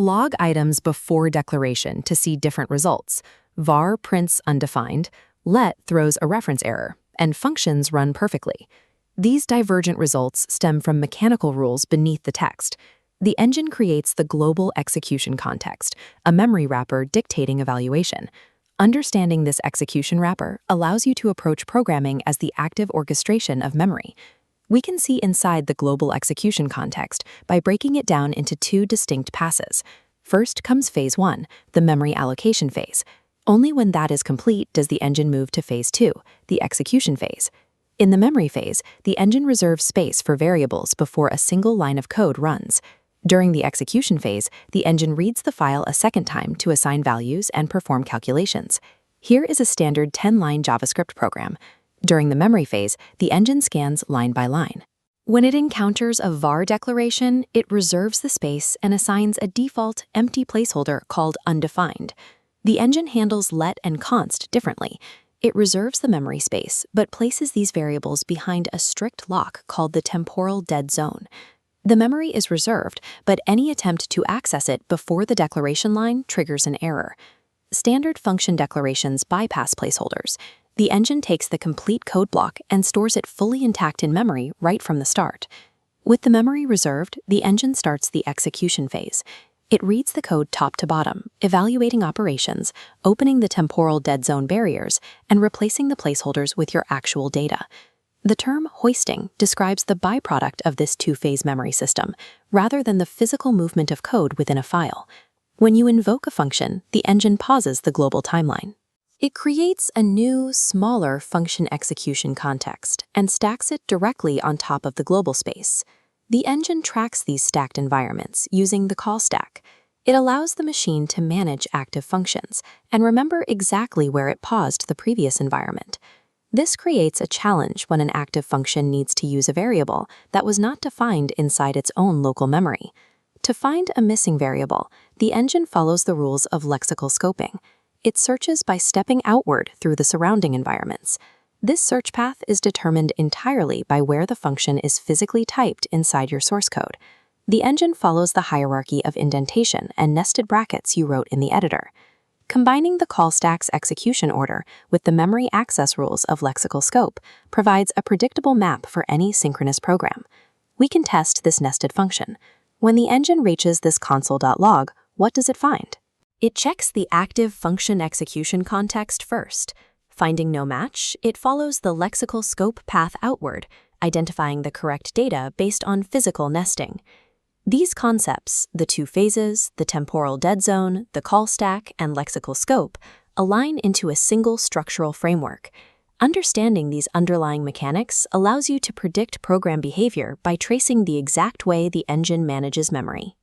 Log items before declaration to see different results. Var prints undefined, let throws a reference error, and functions run perfectly. These divergent results stem from mechanical rules beneath the text. The engine creates the global execution context, a memory wrapper dictating evaluation. Understanding this execution wrapper allows you to approach programming as the active orchestration of memory. We can see inside the global execution context by breaking it down into two distinct passes. First comes phase 1, the memory allocation phase. Only when that is complete does the engine move to phase 2, the execution phase. In the memory phase, the engine reserves space for variables before a single line of code runs. During the execution phase, the engine reads the file a second time to assign values and perform calculations. Here is a standard 10-line JavaScript program. During the memory phase, the engine scans line by line. When it encounters a var declaration, it reserves the space and assigns a default empty placeholder called undefined. The engine handles let and const differently. It reserves the memory space, but places these variables behind a strict lock called the temporal dead zone. The memory is reserved, but any attempt to access it before the declaration line triggers an error. Standard function declarations bypass placeholders. The engine takes the complete code block and stores it fully intact in memory right from the start. With the memory reserved, the engine starts the execution phase. It reads the code top to bottom, evaluating operations, opening the temporal dead zone barriers, and replacing the placeholders with your actual data. The term hoisting describes the byproduct of this two-phase memory system, rather than the physical movement of code within a file. When you invoke a function, the engine pauses the global timeline. It creates a new, smaller function execution context and stacks it directly on top of the global space. The engine tracks these stacked environments using the call stack. It allows the machine to manage active functions and remember exactly where it paused the previous environment. This creates a challenge when an active function needs to use a variable that was not defined inside its own local memory. To find a missing variable, the engine follows the rules of lexical scoping. It searches by stepping outward through the surrounding environments. This search path is determined entirely by where the function is physically typed inside your source code. The engine follows the hierarchy of indentation and nested brackets you wrote in the editor. Combining the call stack's execution order with the memory access rules of lexical scope provides a predictable map for any synchronous program. We can test this nested function. When the engine reaches this console.log, what does it find? It checks the active function execution context first. Finding no match, it follows the lexical scope path outward, identifying the correct data based on physical nesting. These concepts, the two phases, the temporal dead zone, the call stack, and lexical scope, align into a single structural framework. Understanding these underlying mechanics allows you to predict program behavior by tracing the exact way the engine manages memory.